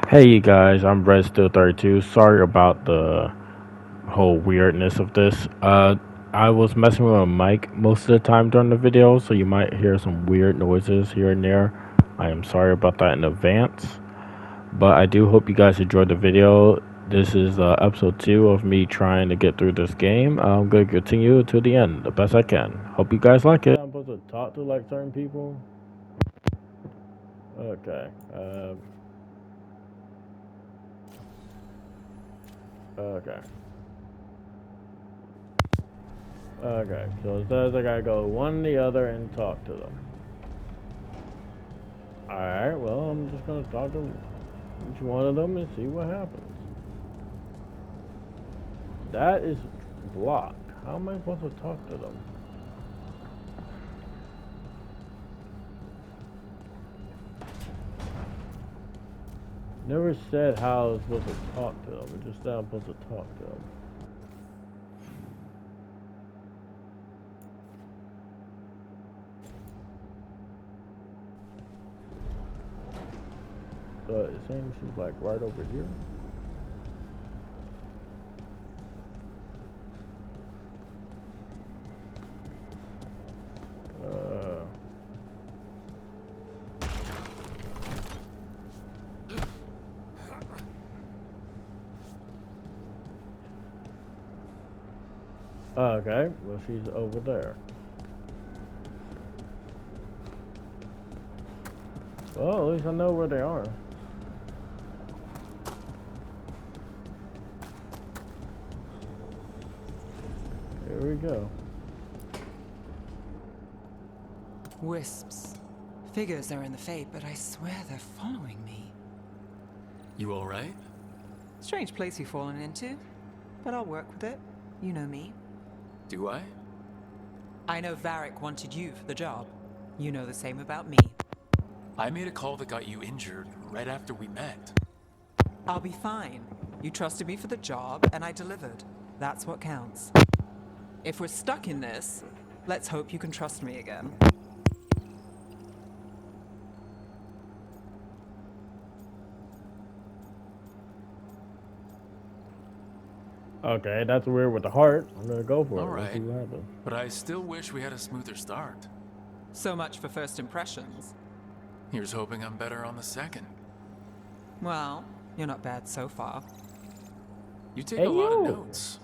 Hey you guys, I'm Red32. Sorry about the whole weirdness of this. I was messing with my mic most of the time during the video, so you might hear some weird noises here and there. I am sorry about that in advance, but I do hope you guys enjoyed the video. This is episode 2 of me trying to get through this game. I'm going to continue to the end the best I can. Hope you guys like it. I'm supposed to talk to like certain people? Okay. Okay. Okay, so it says I gotta go one to the other and talk to them. Alright, well, I'm just gonna talk to each one of them and see what happens. That is blocked. How am I supposed to talk to them? Never said how I was supposed to talk to them. It just said I'm supposed to talk to them. So it's saying she's like right over here. Okay, well she's over there. Well, at least I know where they are. Here we go. Wisps. Figures are in the fade, but I swear they're following me. You alright? Strange place you've fallen into, but I'll work with it. You know me. Do I? I know Varric wanted you for the job. You know the same about me. I made a call that got you injured right after we met. I'll be fine. You trusted me for the job, and I delivered. That's what counts. If we're stuck in this, let's hope you can trust me again. Okay, that's weird with the heart. I'm gonna go for it. Alright, Let's see what happens. but I still wish we had a smoother start. So much for first impressions. Here's hoping I'm better on the second. Well, you're not bad so far. You take Hey, a lot of you. notes.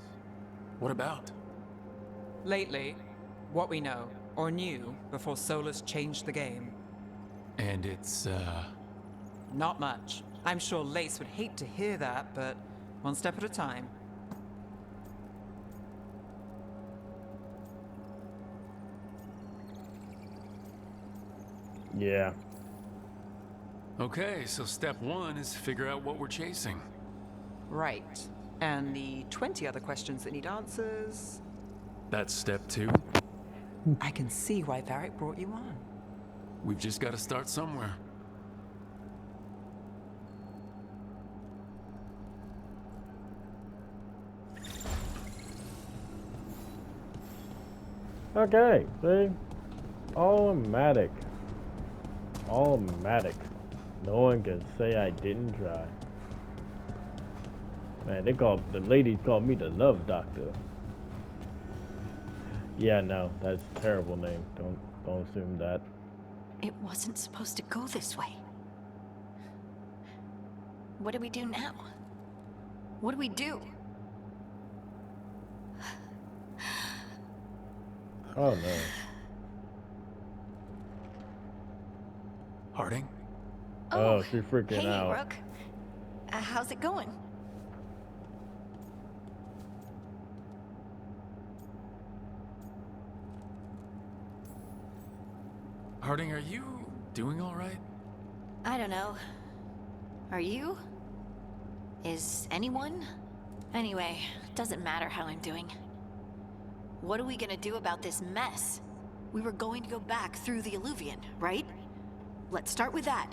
What about? Lately, what we know, or knew, before Solus changed the game. And it's, Not much. I'm sure Lace would hate to hear that, but one step at a time. Yeah. Okay, so step 1 is figure out what we're chasing. Right. And the 20 other questions that need answers... That's step 2. I can see why Varric brought you on. We've just got to start somewhere. Okay, see? Automatic. Automatic. No one can say I didn't try. Man, the ladies call me the love doctor. Yeah, no, that's a terrible name. Don't assume that. It wasn't supposed to go this way. What do we do now? What do we do? Oh no. Harding? Oh, she's freaking hey, out. Rook. How's it going? Harding, are you doing alright? I don't know. Are you? Is anyone? Anyway, doesn't matter how I'm doing. What are we gonna do about this mess? We were going to go back through the Alluvion, right? Let's start with that.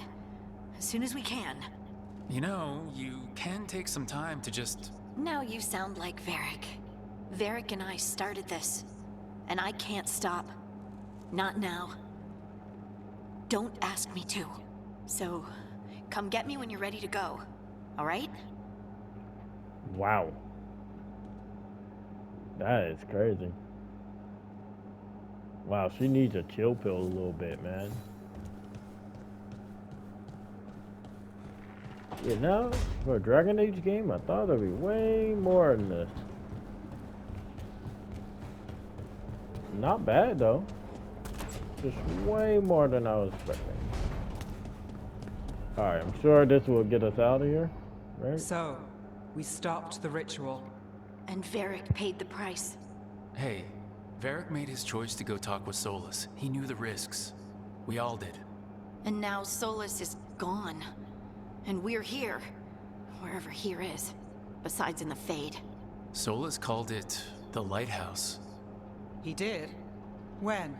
As soon as we can. You know, you can take some time to just... Now you sound like Varric. Varric and I started this. And I can't stop. Not now. Don't ask me to. So, come get me when you're ready to go. all right? Wow. That is crazy. Wow, she needs a chill pill a little bit, man. You know, for a Dragon Age game, I thought there'd be way more than this. Not bad though. Just way more than I was expecting. Alright, I'm sure this will get us out of here, right? So, we stopped the ritual. And Varric paid the price. Hey, Varric made his choice to go talk with Solus. He knew the risks. We all did. And now Solus is gone. And we're here. Wherever here is. Besides in the Fade. Solus called it the Lighthouse. He did? When?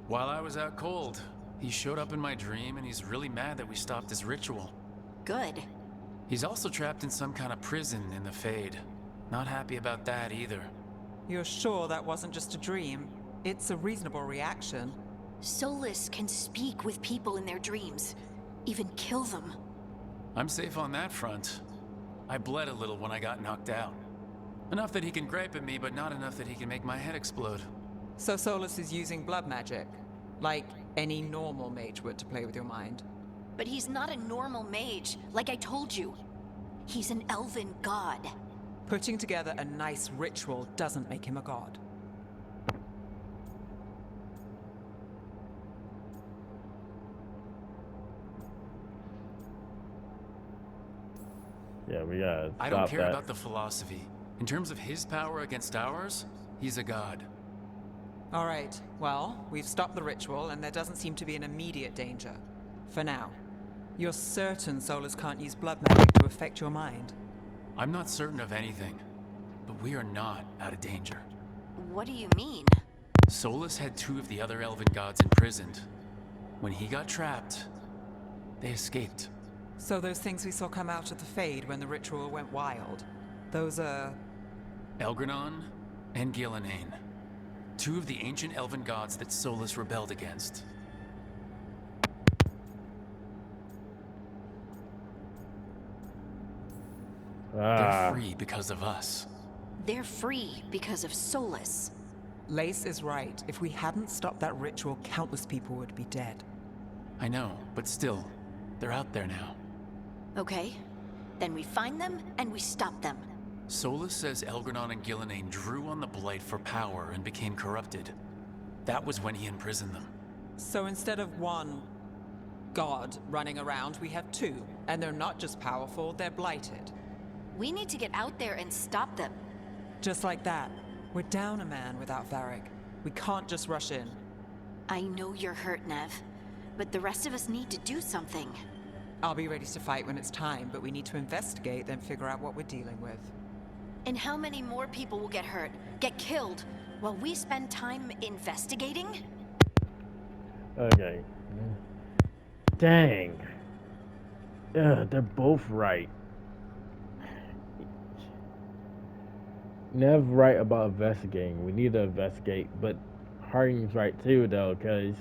While I was out cold, he showed up in my dream and he's really mad that we stopped his ritual. Good. He's also trapped in some kind of prison in the Fade. Not happy about that either. You're sure that wasn't just a dream? It's a reasonable reaction. Solus can speak with people in their dreams. Even kill them. I'm safe on that front. I bled a little when I got knocked out. Enough that he can gripe at me, but not enough that he can make my head explode. So Solus is using blood magic? Like any normal mage would to play with your mind? But he's not a normal mage, like I told you. He's an elven god. Putting together a nice ritual doesn't make him a god. Yeah, we gotta I don't stop care that. about the philosophy. In terms of his power against ours, he's a god. All right, well, we've stopped the ritual and there doesn't seem to be an immediate danger. For now. You're certain Solus can't use blood magic to affect your mind? I'm not certain of anything, but we are not out of danger. What do you mean? Solus had 2 of the other elven gods imprisoned. When he got trapped, they escaped. So those things we saw come out of the Fade when the ritual went wild, those are... Elgranon and Gillenane. 2 of the ancient elven gods that Solus rebelled against. They're free because of us. They're free because of Solus. Lace is right. If we hadn't stopped that ritual, countless people would be dead. I know, but still, they're out there now. Okay. Then we find them and we stop them. Solus says Elgranon and Gillenane drew on the Blight for power and became corrupted. That was when he imprisoned them. So instead of one god running around, we have 2. And they're not just powerful, they're blighted. We need to get out there and stop them. Just like that. We're down a man without Varric. We can't just rush in. I know you're hurt, Nev. But the rest of us need to do something. I'll be ready to fight when it's time, but we need to investigate, then figure out what we're dealing with. And how many more people will get hurt, get killed, while we spend time investigating? Okay. Dang. Ugh, they're both right. Nev right about investigating. We need to investigate, but Harding's right too, though, because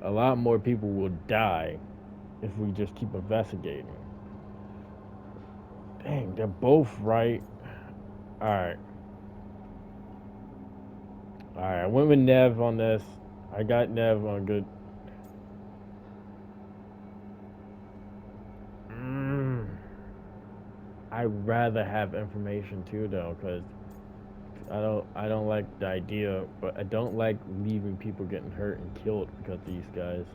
a lot more people will die if we just keep investigating. Dang, they're both right. Alright. Alright, I went with Nev on this. I got Nev on good. I'd rather have information too, though, because I don't like the idea, but I don't like leaving people getting hurt and killed because of these guys.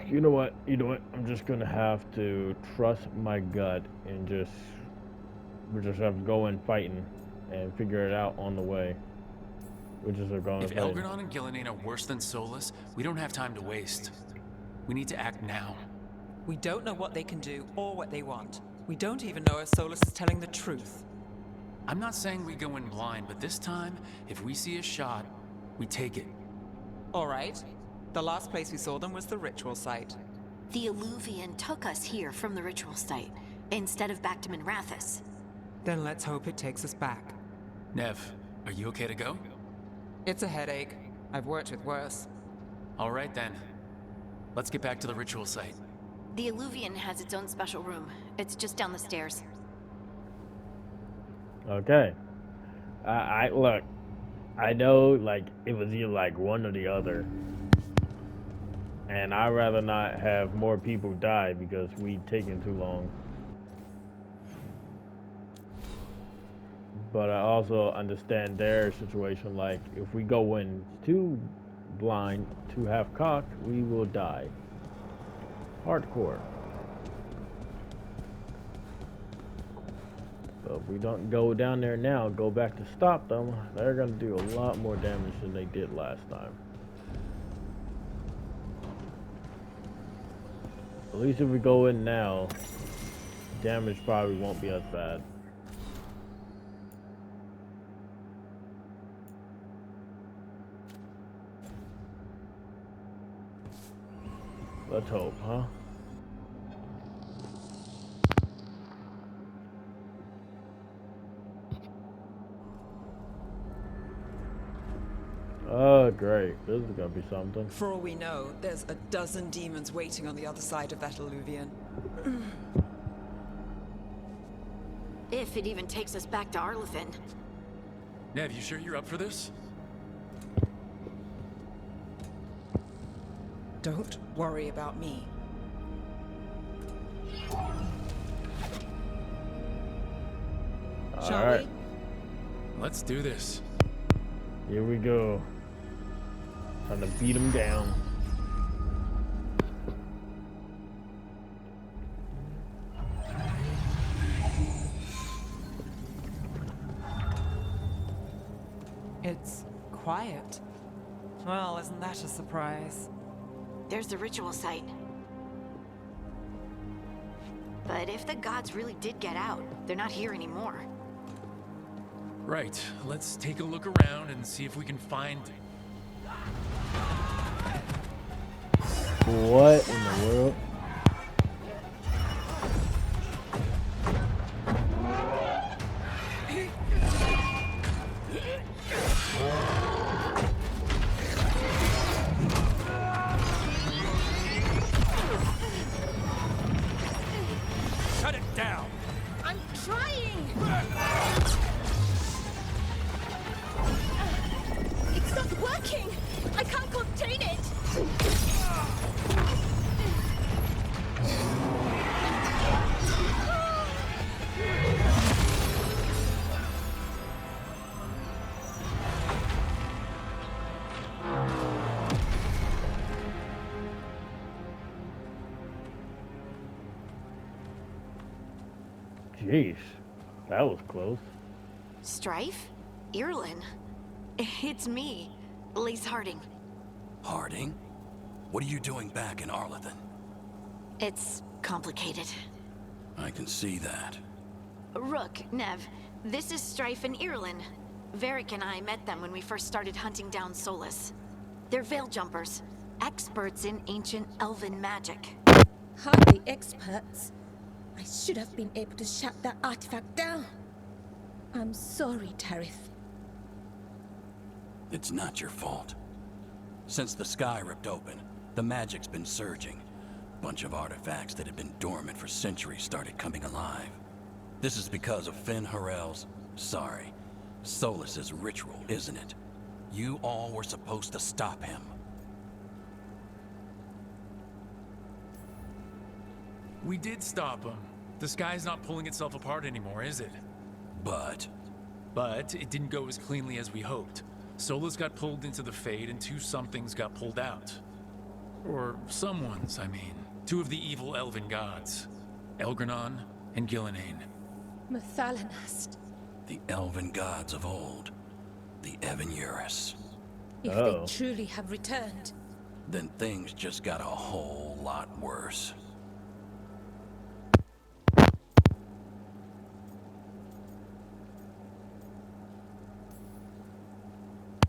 You know what? I'm just gonna have to trust my gut and we just have to go in fighting and figure it out on the way. We just are going If fighting. Elgranon and Gillenane are worse than Solus, we don't have time to waste. We need to act now. We don't know what they can do or what they want. We don't even know if Solus is telling the truth. I'm not saying we go in blind, but this time, if we see a shot, we take it. All right. The last place we saw them was the ritual site. The Alluvian took us here from the ritual site, instead of back to Minrathous. Then let's hope it takes us back. Nev, are you okay to go? It's a headache. I've worked with worse. All right then. Let's get back to the ritual site. The Illuvian has its own special room. It's just down the stairs. Okay. I look. I know, like, it was either like one or the other, and I'd rather not have more people die because we taking too long. But I also understand their situation. Like, if we go in too blind, too half-cocked, we will die. Hardcore. But if we don't go down there now, go back to stop them, they're gonna do a lot more damage than they did last time. At least if we go in now, damage probably won't be as bad. Let's hope, huh? Oh, great. This is gonna be something. For all we know, there's a dozen demons waiting on the other side of that Illuvian. If it even takes us back to Arlethan. Nev, you sure you're up for this? Don't worry about me. Shall Alright, Let's do this. here we go. Time to beat him down. It's quiet. Well, isn't that a surprise? There's the ritual site. But if the gods really did get out, they're not here anymore. Right, let's take a look around and see if we can find... What in the world? Shut it down! I'm trying! It's not working! I can't contain it! Jeez, that was close. Strife? Irlin? It's me, Lace Harding. Harding? What are you doing back in Arlethan? It's complicated. I can see that. Rook, Nev, this is Strife and Irlin. Varric and I met them when we first started hunting down Solus. They're veil jumpers, experts in ancient elven magic. Hardly experts. I should have been able to shut that artifact down. I'm sorry, Tarith. It's not your fault. Since the sky ripped open, the magic's been surging. Bunch of artifacts that had been dormant for centuries started coming alive. This is because of Finn Harel's... sorry, Solus's ritual, isn't it? You all were supposed to stop him. We did stop him. The sky's not pulling itself apart anymore, is it? But But it didn't go as cleanly as we hoped. Solus got pulled into the Fade and two somethings got pulled out. Or someone's, I mean. Two of the evil elven gods. Elgranon and Gillenane. Mathalanast. the elven gods of old, the Evan-Urus. If Oh. they truly have returned. Then things just got a whole lot worse.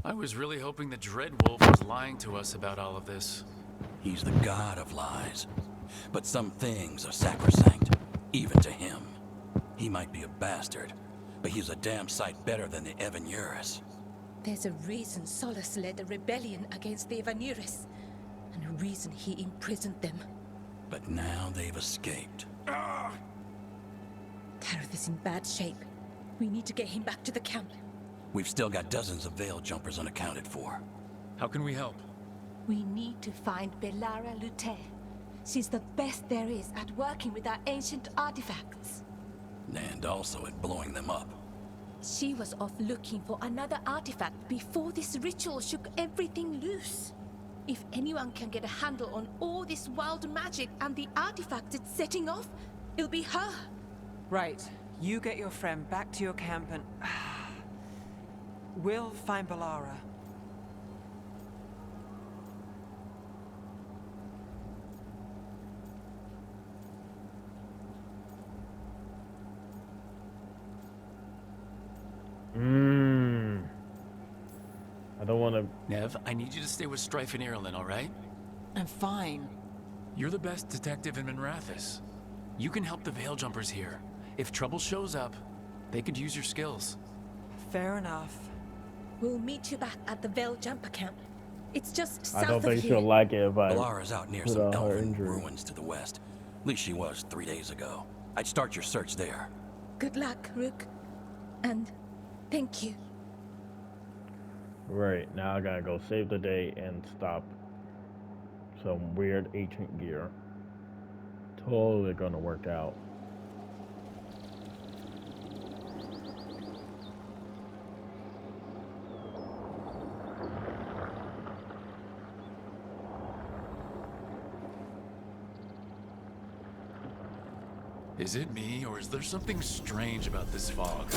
I was really hoping the Dreadwolf was lying to us about all of this. He's the god of lies. But some things are sacrosanct, even to him. He might be a bastard, but he's a damn sight better than the Evan-Urus. There's a reason Solus led a rebellion against the Evanuris, and a reason he imprisoned them. But now they've escaped. Tareth is in bad shape. We need to get him back to the camp. We've still got dozens of Veil Jumpers unaccounted for. How can we help? We need to find Belara Lute. She's the best there is at working with our ancient artifacts. And also at blowing them up. She was off looking for another artifact before this ritual shook everything loose. If anyone can get a handle on all this wild magic and the artifacts it's setting off, it'll be her. Right. You get your friend back to your camp and... we'll find Belara. I don't want to. Nev, I need you to stay with Strife and Ireland, all right? I'm fine. You're the best detective in Minrathis. You can help the Veil Jumpers here. If trouble shows up, they could use your skills. Fair enough. We'll meet you back at the Veil Jumper camp. It's just south I don't of think here. she'll like it if I Belara's out near put some out her elven injury. ruins to the west. At least she was 3 days ago. I'd start your search there. Good luck, Rook. And thank you. Right, now I gotta go save the day and stop some weird ancient gear. Totally gonna work out. Is it me, or is there something strange about this fog?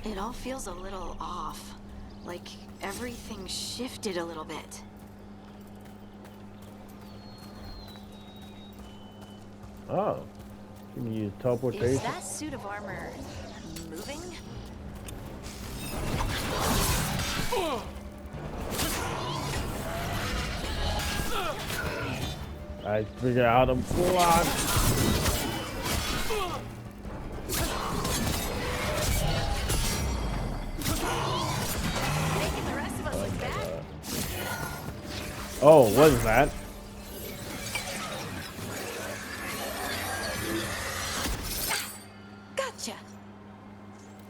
It all feels a little off. Like everything shifted a little bit. Oh, you can use teleportation. Is that suit of armor moving? I figured out a block. Making the rest of us look bad? Oh, what is that? Gotcha.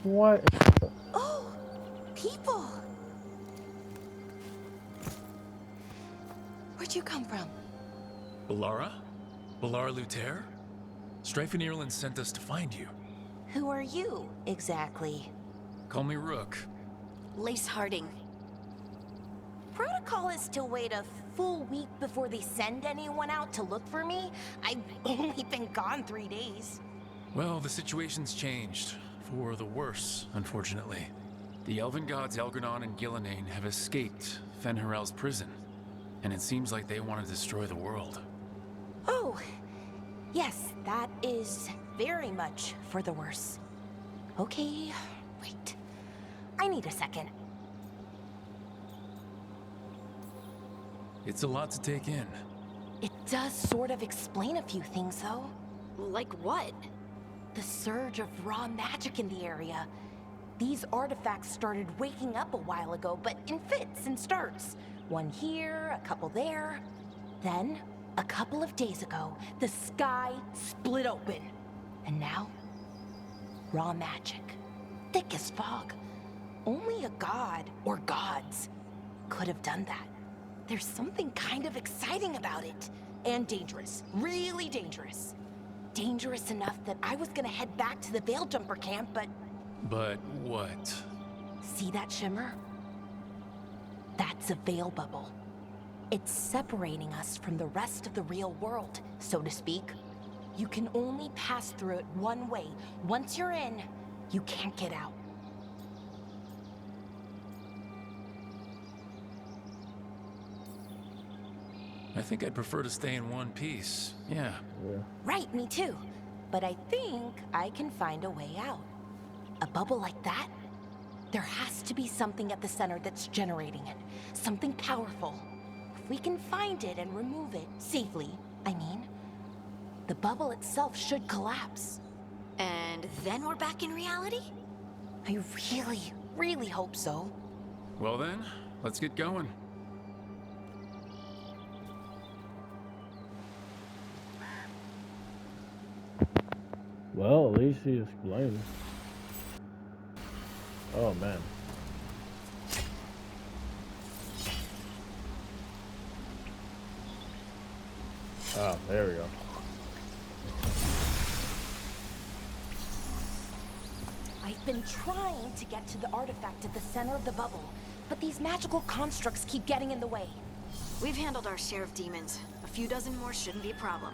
What? Oh, people. Where'd you come from? Belara? Belara Luther? Strife and Ireland sent us to find you. Who are you, exactly? Call me Rook. Lace Harding. Protocol is to wait a full week before they send anyone out to look for me. I've only been gone 3 days. Well, the situation's changed. For the worse, unfortunately. The elven gods Elgranon and Gillenane have escaped Fen'Harel's prison. And it seems like they want to destroy the world. Oh, yes, that is very much for the worse. Okay, wait. I need a second. It's a lot to take in. It does sort of explain a few things, though. Like what? The surge of raw magic in the area. These artifacts started waking up a while ago, but in fits and starts. One here, a couple there. Then, a couple of days ago, the sky split open. And now, raw magic. Thick as fog. Only a god, or gods, could have done that. There's something kind of exciting about it. And dangerous. Really dangerous. Dangerous enough that I was gonna head back to the Veil Jumper camp, but... But what? See that shimmer? That's a veil bubble. It's separating us from the rest of the real world, so to speak. You can only pass through it one way. Once you're in, you can't get out. I think I'd prefer to stay in one piece. Yeah. Right, me too. But I think I can find a way out. A bubble like that? There has to be something at the center that's generating it. Something powerful. If we can find it and remove it, safely, I mean, the bubble itself should collapse. And then we're back in reality? I really, really hope so. Well then, let's get going. Well, at least he explained. Oh man. Ah, there we go. I've been trying to get to the artifact at the center of the bubble, but these magical constructs keep getting in the way. We've handled our share of demons. A few dozen more shouldn't be a problem.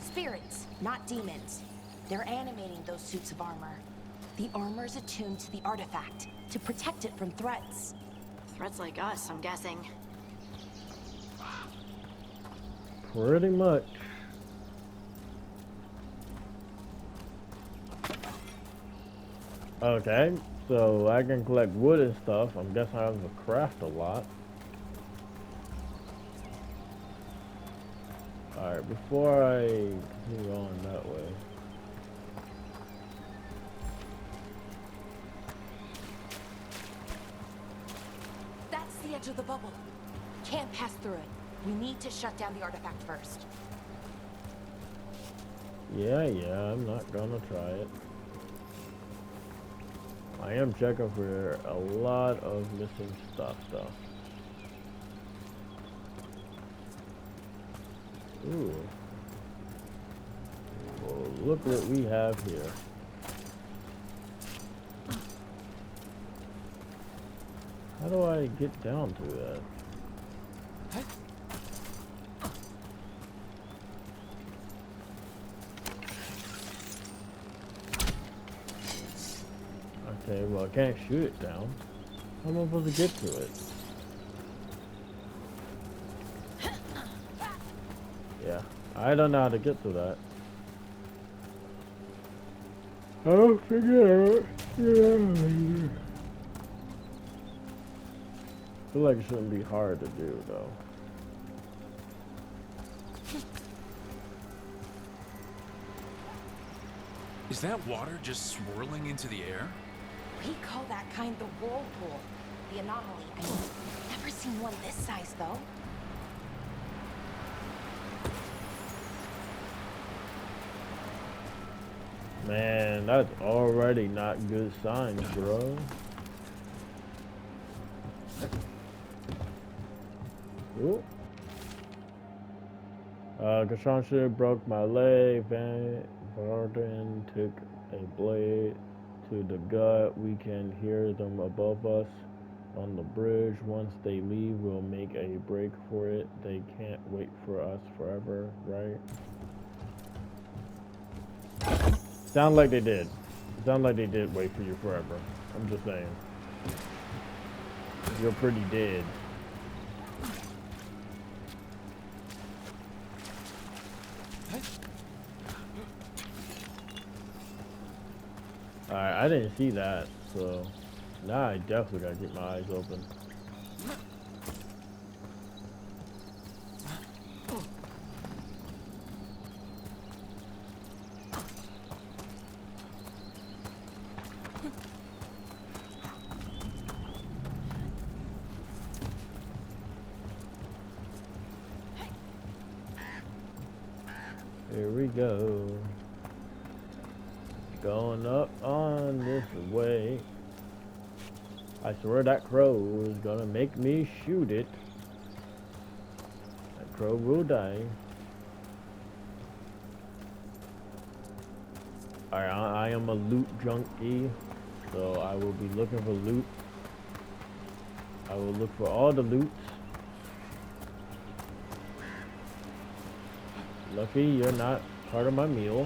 Spirits, not demons. They're animating those suits of armor. The armor's attuned to the artifact to protect it from threats. Threats like us, I'm guessing. Pretty much. Okay, so I can collect wood and stuff. I'm guessing I have to craft a lot. Alright, before I continue on that way. That's the edge of the bubble. Can't pass through it. We need to shut down the artifact first. Yeah, I'm not gonna try it. I am checking for a lot of missing stuff though. Ooh. Well, look what we have here. How do I get down to that? Okay, well I can't shoot it down. How am I supposed to get to it? Yeah, I don't know how to get to that. I'll figure it out. Yeah. I feel like it shouldn't be hard to do though. Is that water just swirling into the air? We call that kind the whirlpool. The anomaly. I mean, never seen one this size though. Man, that's already not good signs, bro. Ooh. Kashansha broke my leg. Van Varden took a blade to the gut. We can hear them above us on the bridge. Once they leave, we'll make a break for it. They can't wait for us forever, right? Sound like they did. Sound like they did wait for you forever. I'm just saying. You're pretty dead. Alright, I didn't see that, so now I definitely gotta keep my eyes open. Here we go. Going up on this way. I swear that crow is gonna make me shoot it. That crow will die. Alright, I am a loot junkie, so I will be looking for loot. I will look for all the loots. Lucky you're not part of my meal.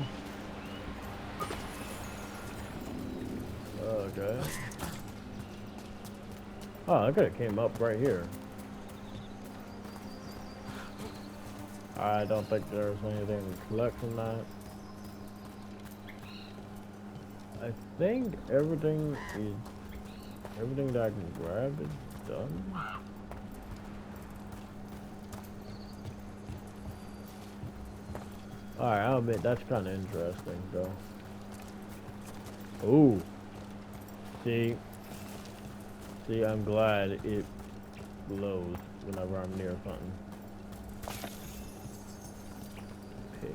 Okay. Oh, I could have came up right here. I don't think there's anything to collect from that. I think everything that I can grab is done. Alright, I'll admit that's kind of interesting though. Ooh. See, See, I'm glad it glows whenever I'm near something. Okay.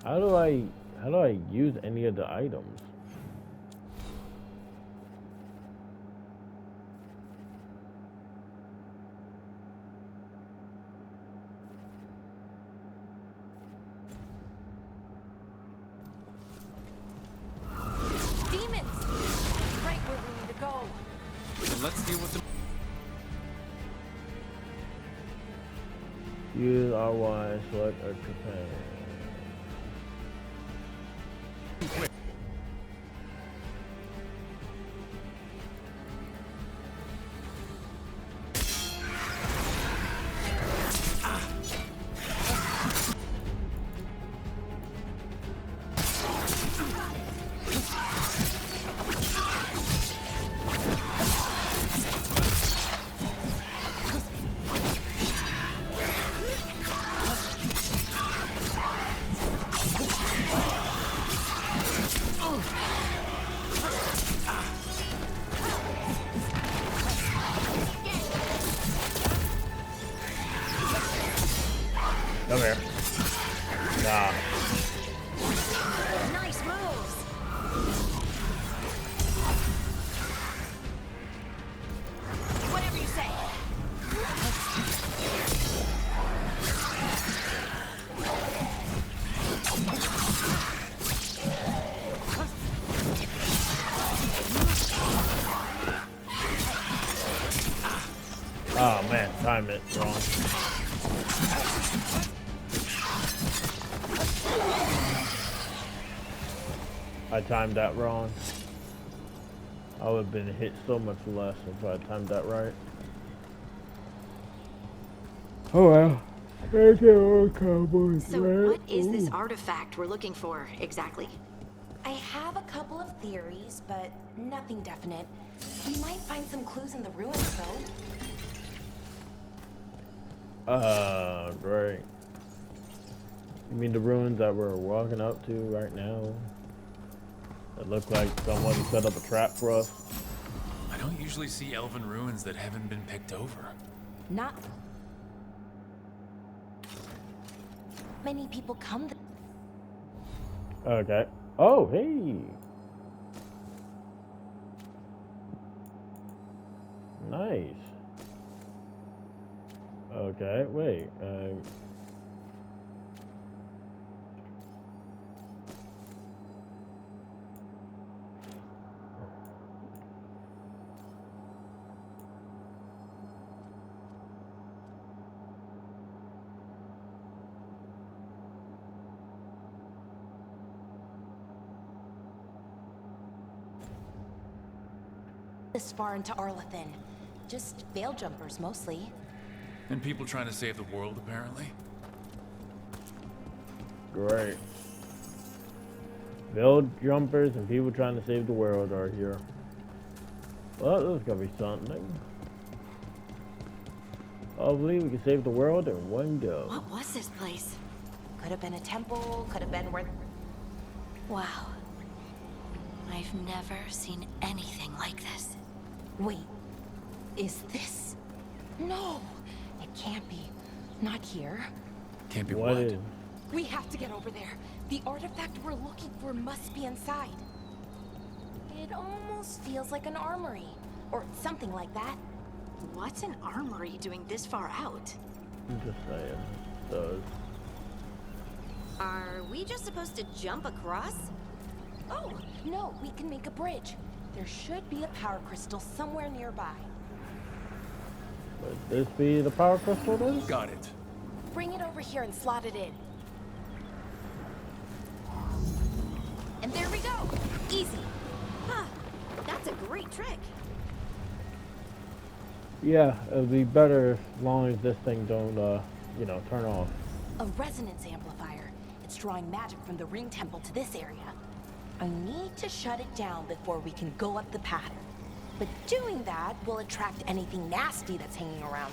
How do I use any of the items? Demons! Right where we need to go. Then let's deal with them. Use R1, select a companion. Come here. Nah. Nice moves. Whatever you say. Oh man, timed it wrong. I timed that wrong. I would have been hit so much less if I timed that right. Oh well. Thank you, Cowboys. So what is this artifact we're looking for exactly? I have a couple of theories, but nothing definite. We might find some clues in the ruins, though. Great. You mean the ruins that we're walking up to right now? It looked like someone set up a trap for us. I don't usually see elven ruins that haven't been picked over. Not many people come th Okay. Oh, hey. Nice. Okay, wait. this far into Arlathan. Just veil jumpers, mostly. And people trying to save the world, apparently. Great. Build jumpers and people trying to save the world are here. Well, this is gonna be something. Hopefully we can save the world in one go. What was this place? Could have been a temple, could have been where... Wow. I've never seen anything like this. Wait, is this? No, it can't be. Not here. Can't be What what? is? We have to get over there. The artifact we're looking for must be inside. It almost feels like an armory, or something like that. What's an armory doing this far out? I'm just saying. It does. Are we just supposed to jump across? Oh, no, we can make a bridge. There should be a power crystal somewhere nearby. Would this be the power crystal then? Got it. Bring it over here and slot it in. And there we go! Easy! Huh, that's a great trick. Yeah, it'd be better as long as this thing don't, you know, turn off. A resonance amplifier. It's drawing magic from the ring temple to this area. I need to shut it down before we can go up the path. But doing that will attract anything nasty that's hanging around.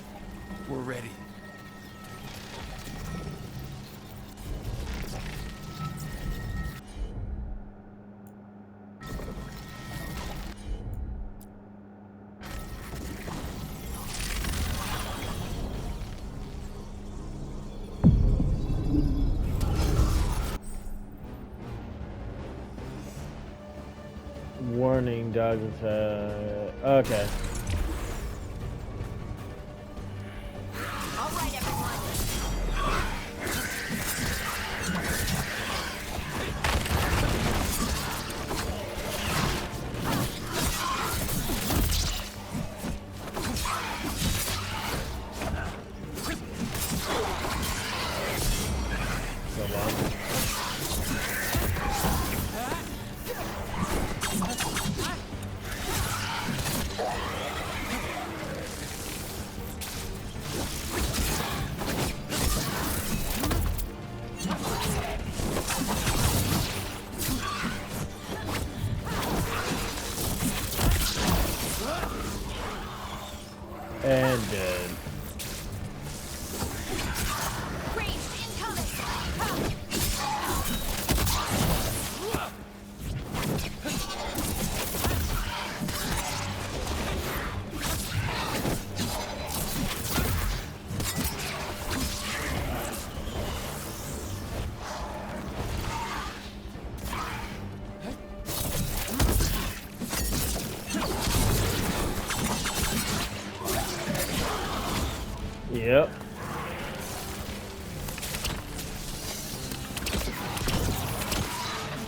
We're ready. King Doug's head. Okay. All right, everyone. And dead. Ranged incoming. Yep.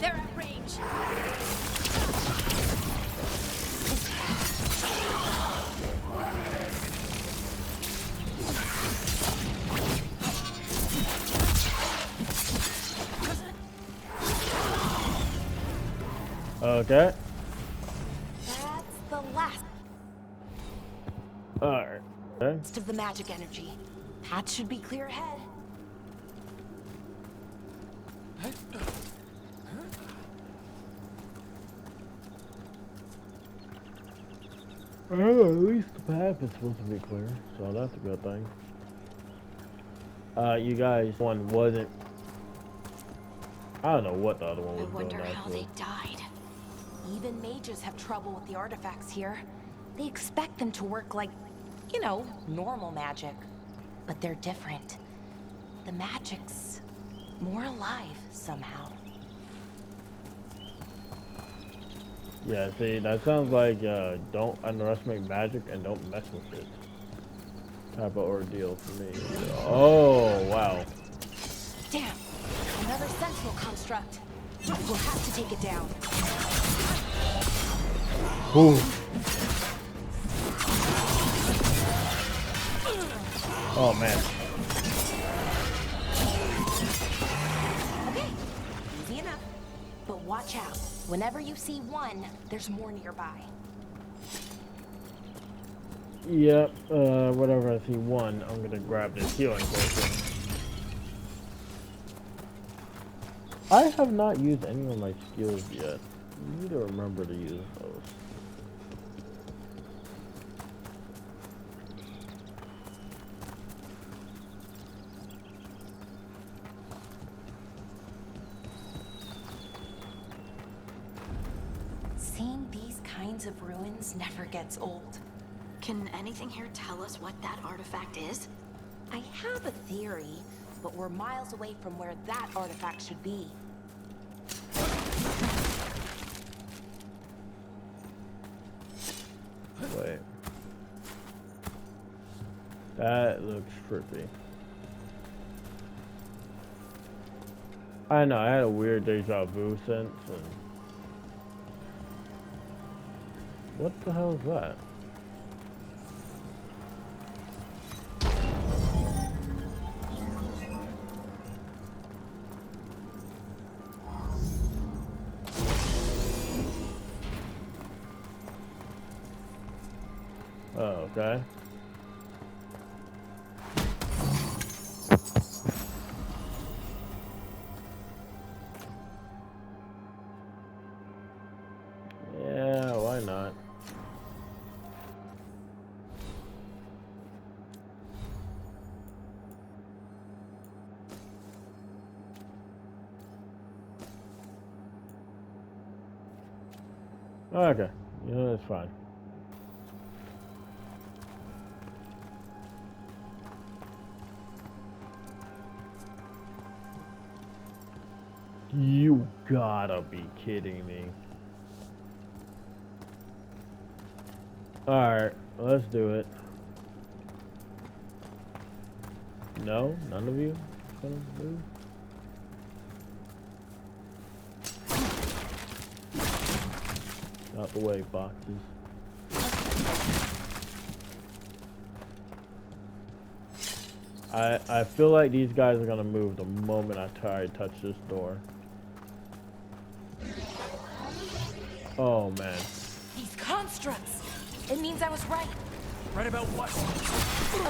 They're at range. Okay. That's the last Alright. Okay. of the magic energy. Path should be clear ahead. Oh, at least the path is supposed to be clear, so that's a good thing. You guys, one wasn't. I don't know what the other one I was wonder doing how they actually. died. Even mages have trouble with the artifacts here. They expect them to work like, you know, normal magic. But they're different. The magic's more alive somehow. Yeah, see, that sounds like don't underestimate magic and don't mess with it type of ordeal for me. Oh, wow. Damn! Another sentinel construct. We'll have to take it down. Ooh. Oh, man. Okay, easy enough. But watch out. Whenever you see one, there's more nearby. Yep, whatever I see one, I'm gonna grab this healing potion. I have not used any of my skills yet. I need to remember to use those. Seeing these kinds of ruins never gets old. Can anything here tell us what that artifact is? I have a theory, but we're miles away from where that artifact should be. Wait. That looks trippy. I know, I had a weird deja vu sense and... What the hell is that? Oh, okay. Yeah, why not? Okay, yeah, that's fine. You gotta be kidding me. Alright, let's do it. No? None of you gonna move? Out the way, boxes. I feel like these guys are gonna move the moment I try to touch this door. Oh man. These constructs! It means I was right. Right about what?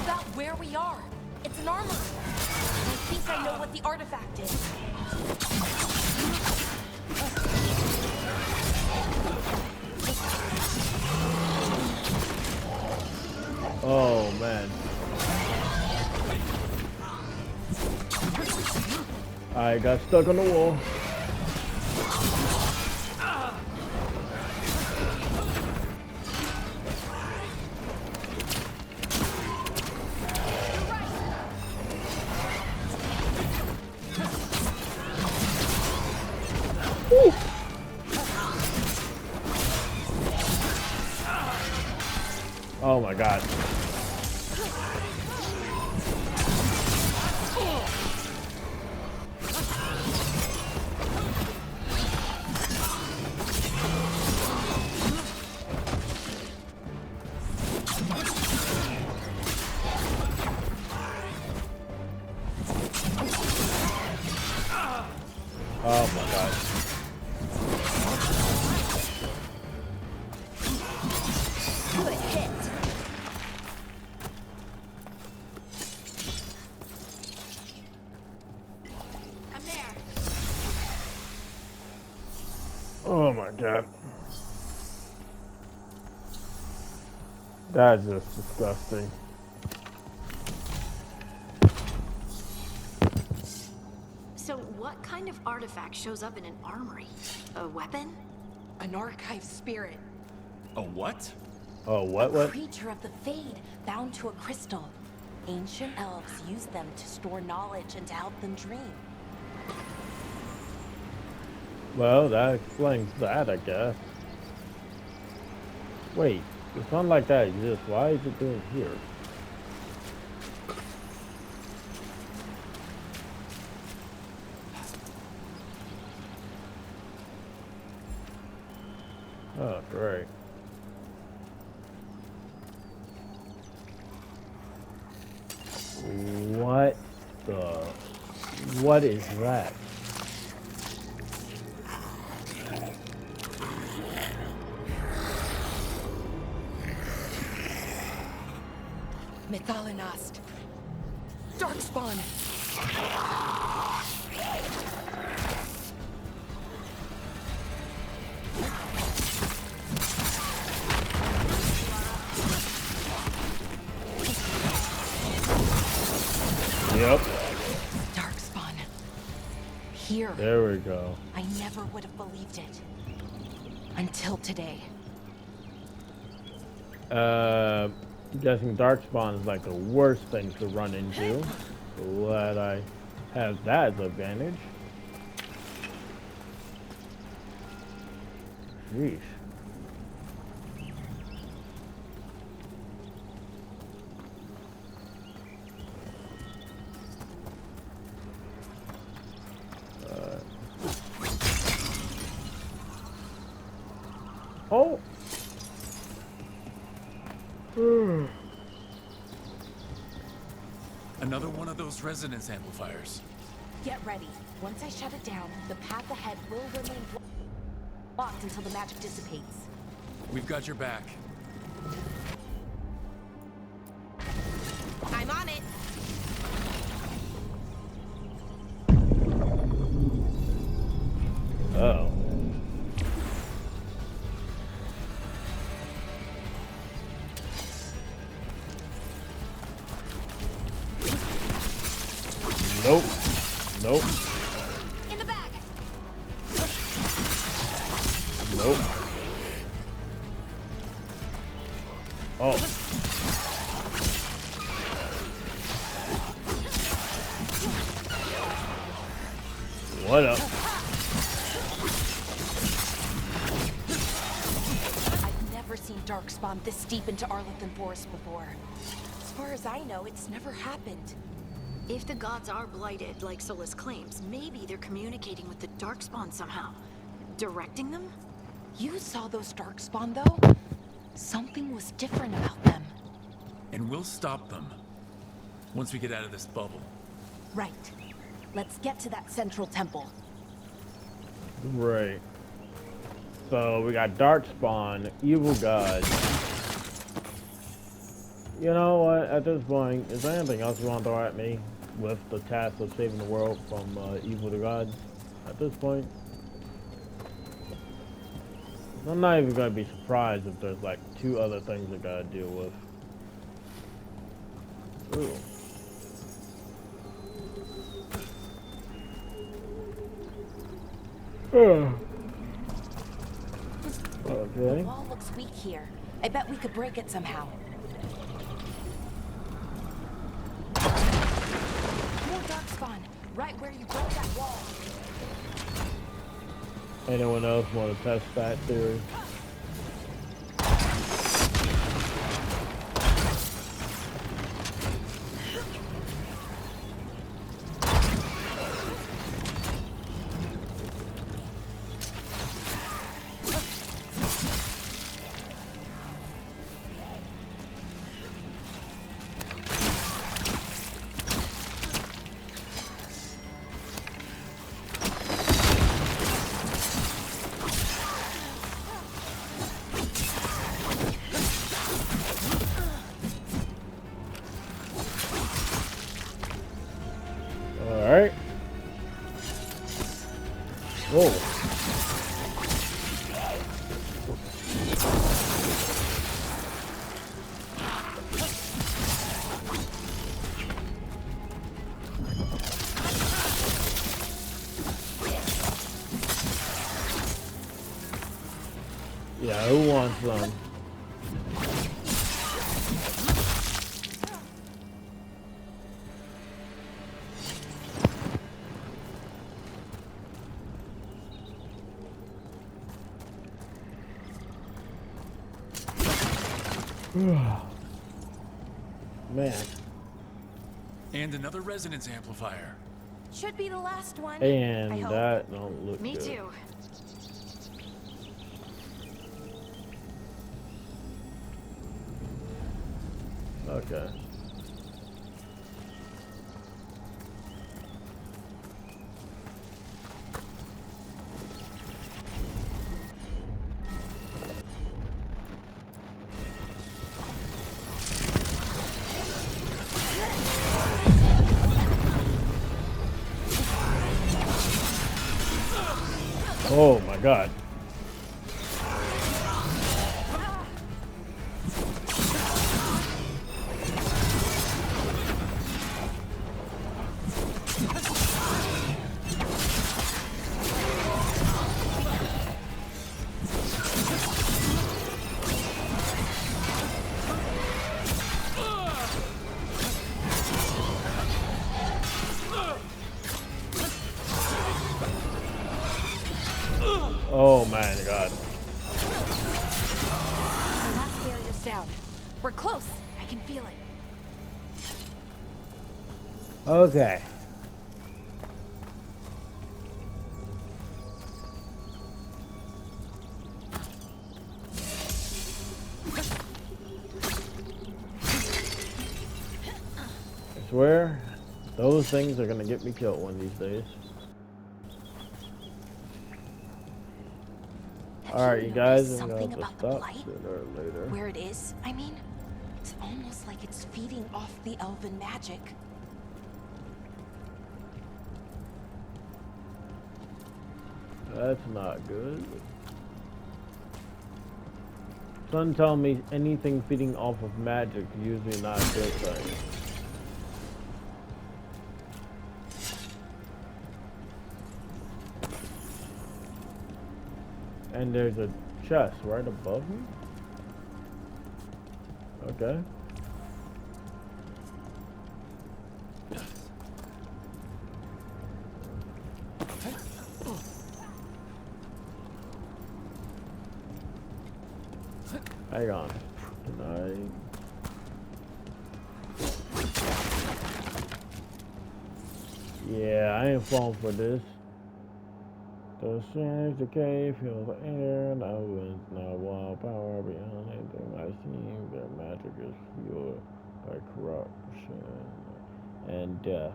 About where we are. It's an armor. I think I know what the artifact is. Oh man. I got stuck on the wall. Woo. Oh my god. Oh my god. Good hit. I'm there. Oh my god. That's just disgusting. So what kind of artifact shows up in an armory? A weapon? An archive spirit. A what? Oh, what? A creature of the Fade, bound to a crystal. Ancient elves use them to store knowledge and to help them dream. Well, that explains that, I guess. Wait, if something like that exists, why is it doing here? Oh, great. What the... What is that? Methalinast. Darkspawn. Yep. Darkspawn. Here. There we go. I never would have believed it. Until today. Guessing Darkspawn is like the worst thing to run into. Glad I have that as an advantage. Yeesh. Oh! Another one of those resonance amplifiers. Get ready. Once I shut it down, the path ahead will remain blocked until the magic dissipates. We've got your back. I'm on it. Oh. Nope. Nope. In the bag. Nope. Oh. What up? I've never seen darkspawn this deep into Arlington Forest before. As far as I know, it's never happened. If the gods are blighted, like Solus claims, maybe they're communicating with the darkspawn somehow. Directing them? You saw those darkspawn, though? Something was different about them. And we'll stop them once we get out of this bubble. Right. Let's get to that central temple. Right. So we got Darkspawn, evil gods. You know what? At this point, is there anything else you want to throw at me with the task of saving the world from evil gods? At this point, I'm not even gonna be surprised if there's like 2 other things I gotta deal with. Ooh. Okay. The wall looks weak here. I bet we could break it somehow. More darkspawn, right where you broke that wall. Anyone else want to test that theory? Alright. Whoa. Yeah, who wants some? Man. And another resonance amplifier. Should be the last one. And I hope. that don't look Me good. too. Okay. Oh my god. Oh my god. The last barrier's down. We're close. I can feel it. Okay. I swear, those things are gonna get me killed one of these days. Alright, you guys, I'm gonna Something have to about the stop blight? sooner or later. Where it is, I mean, it's almost like it's feeding off the elven magic. That's not good. Son tell me anything feeding off of magic is usually not a good thing. And there's a chest right above me? Okay. Hang on. Can I? Yeah, I ain't falling for this. The strange decay fills the air, now winds, now wild power beyond anything I seen. Their magic is fueled by corruption and death,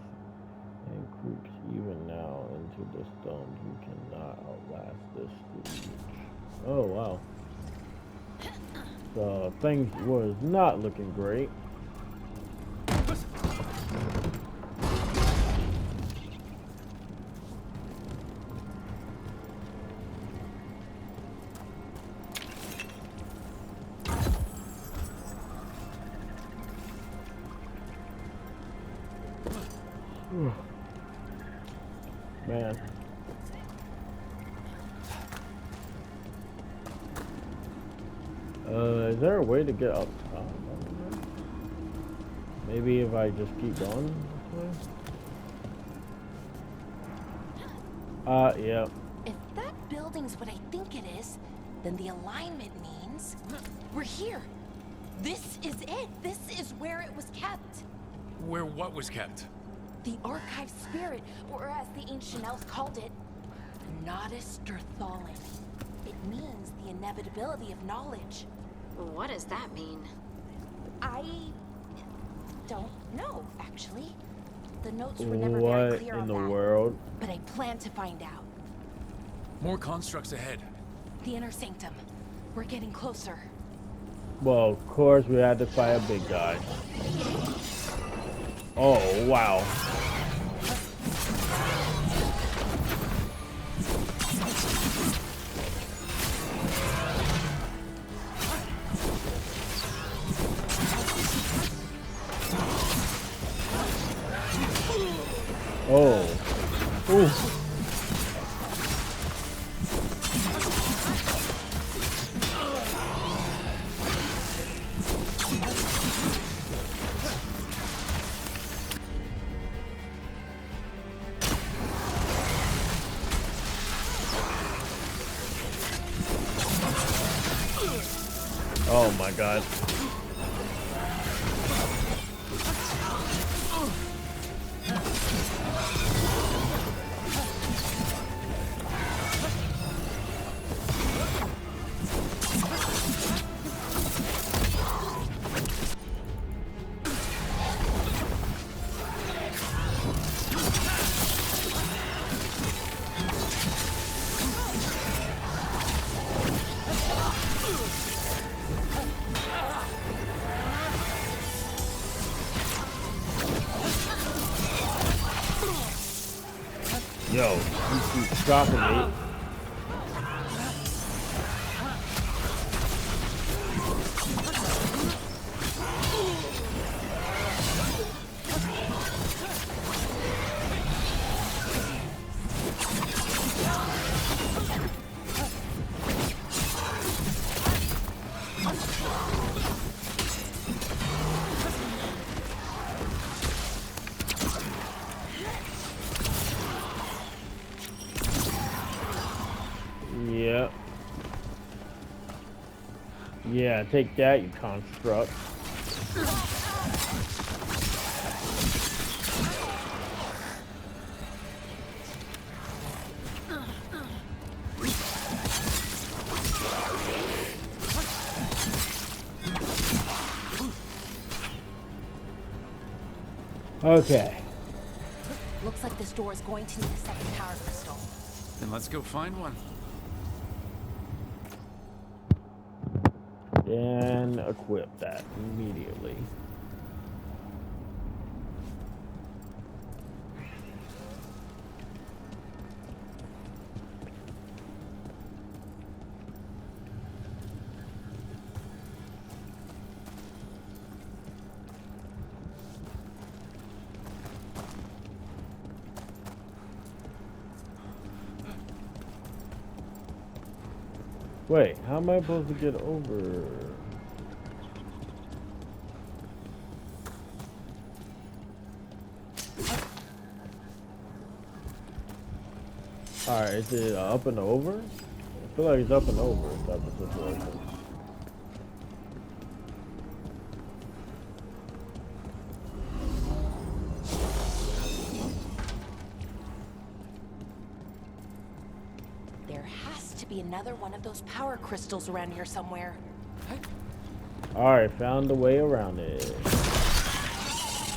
and creeps even now into the stones. We cannot outlast this siege. Oh wow. So things was not looking great. Man. Is there a way to get up top? Maybe if I just keep going this way? Yeah. If that building's what I think it is, then the alignment means we're here. This is it. This is where it was kept. Where what was kept? The archive spirit, or as the ancient elves called it, Nodus Derthalin. It means the inevitability of knowledge. What does that mean? I don't know, actually. The notes were never very clear on that. What in the world? But I plan to find out. More constructs ahead. The inner sanctum. We're getting closer. Well, of course we had to fight a big guy. Oh, wow. Oh. Ooh. Oh my god. Yo, you keep dropping me. Yep. Yeah, take that, you construct. Okay. Looks like this door is going to need a second power crystal. Then let's go find one. And equip that immediately. Wait, how am I supposed to get over? Alright, is it up and over? I feel like it's up and over type of situation. to be another one of those power crystals around here somewhere. Alright, found the way around it.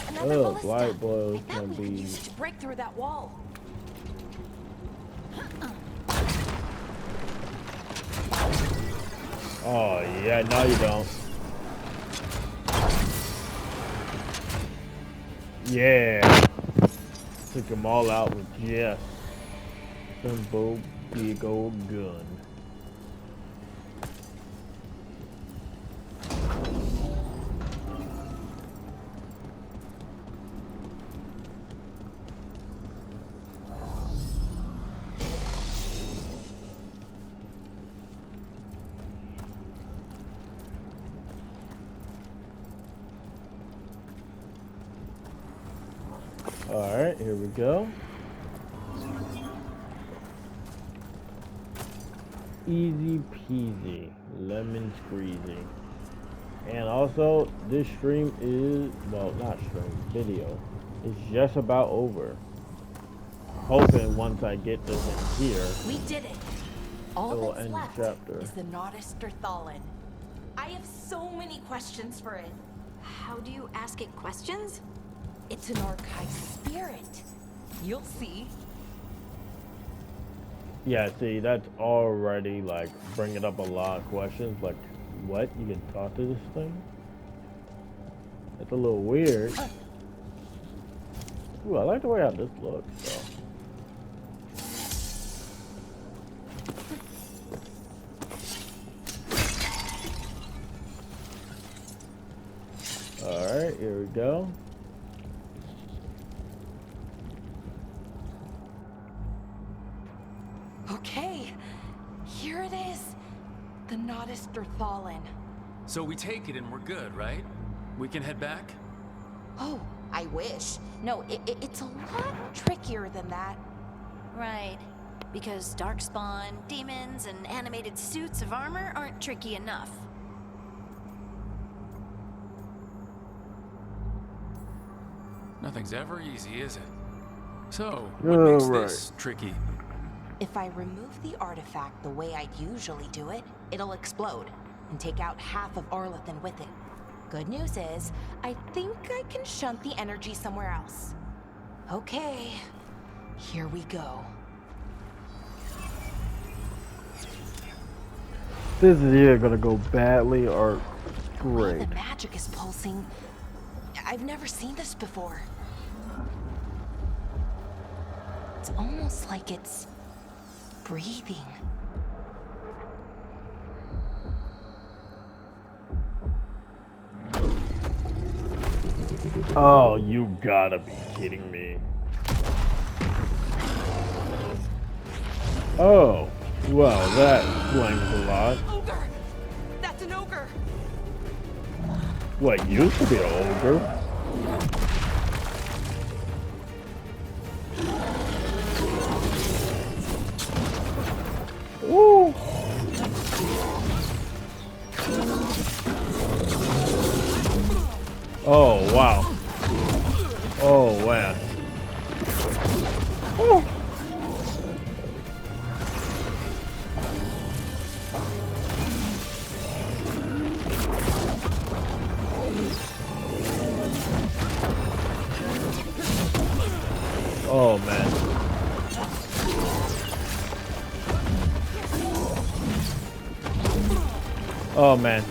Another Oh, ballista. light blows I bet can we could be. use it to break through that wall. Oh, yeah, no, you don't. Yeah. Took them all out with just simple big old gun. Alright, here we go. Easy peasy, lemon squeezy. And also, this stream is, well, not stream, video, is just about over. Hoping once I get this in here, We did it. it All will that's end the left chapter. is the Nodus Terthallen. I have so many questions for it. How do you ask it questions? It's an archive spirit. You'll see. Yeah, see, that's already, like, bringing up a lot of questions. Like, what? You can talk to this thing? That's a little weird. Ooh, I like the way how this looks, though. Alright, here we go. Okay, here it is. The Nodus Terthallen. So we take it and we're good, right? We can head back? Oh, I wish. No, it's a lot trickier than that. Right. Because darkspawn, demons, and animated suits of armor aren't tricky enough. Nothing's ever easy, is it? So, Yeah, what makes right. this tricky? If I remove the artifact the way I'd usually do it, it'll explode and take out half of Arlethan with it. Good news is, I think I can shunt the energy somewhere else. Okay, here we go. This is either gonna go badly or The way great. the magic is pulsing. I've never seen this before. It's almost like it's breathing. Oh, you gotta be kidding me. Oh, well, that explains a lot. Ogre! That's an ogre! What used to be an ogre? Woo! Oh, wow. Oh, wow. Oh. Oh, man. Oh, man.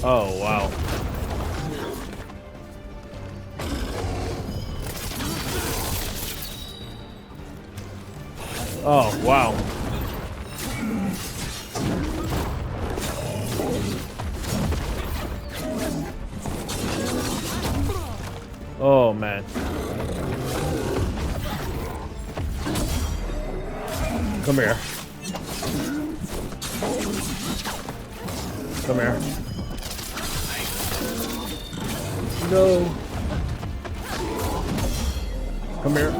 Oh, wow. Oh, wow. Oh, man. Come here. Come here. No. Come here.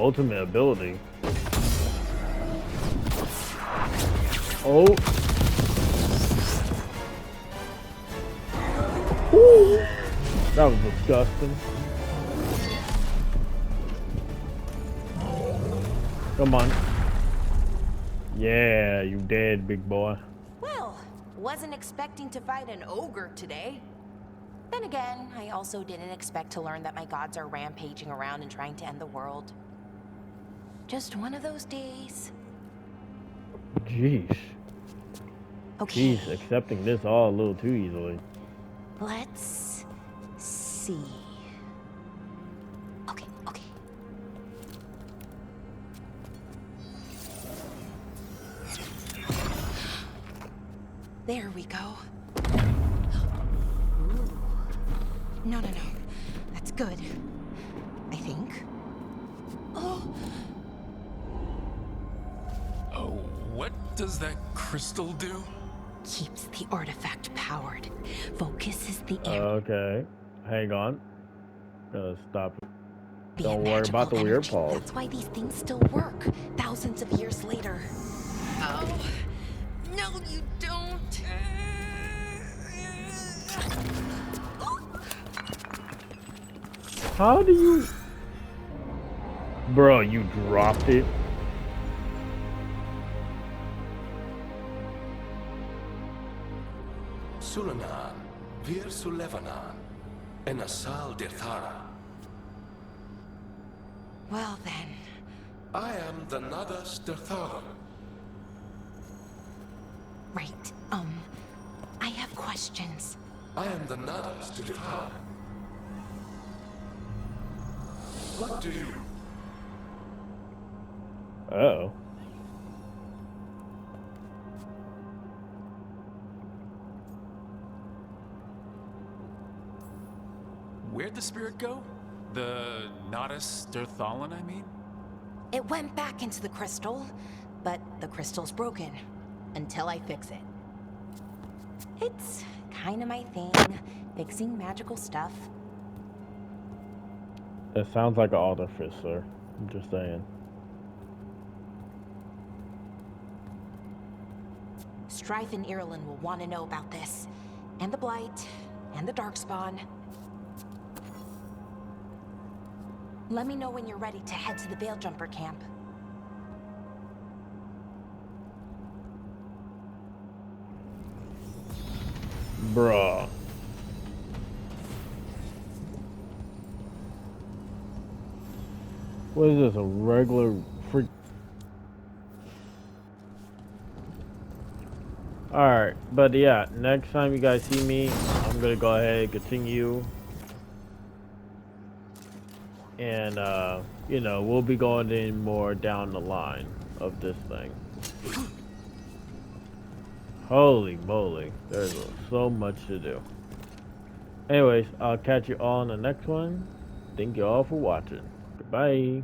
Ultimate ability. Oh. Woo. That was disgusting. Come on. Yeah, you dead, big boy. Well, wasn't expecting to fight an ogre today. Then again, I also didn't expect to learn that my gods are rampaging around and trying to end the world. Just one of those days. Jeez. Okay. Jeez, accepting this all a little too easily. Let's see. Okay. There we go. Ooh. No. That's good. I think. Oh, what does that crystal do? keeps the artifact powered. Focuses the air. Okay. Hang on. Gotta stop. The Don't worry about the magical weird energy. pause. That's why these things still work, thousands of years later. Oh, no, you don't. How do you... Bro, you dropped it. Sulanan, Vir Sulevanan, and Asal Dirthara. Well then, I am the Nadas Dirthara. right. I have questions. I am the Nadas Dirthara. What do you... Uh-oh. Where'd the spirit go? The Nadas Dirthalan, I mean? It went back into the crystal, but the crystal's broken. Until I fix it. It's kind of my thing, fixing magical stuff. It sounds like an artificer. I'm just saying. Strife and Irulan will want to know about this. And the Blight, and the Darkspawn. Let me know when you're ready to head to the Veil Jumper camp. Bruh. What is this, a regular freak? Alright, but yeah, next time you guys see me, I'm gonna go ahead and continue. And, you know, we'll be going in more down the line of this thing. Holy moly, there's so much to do. Anyways, I'll catch you all in the next one. Thank you all for watching. Goodbye.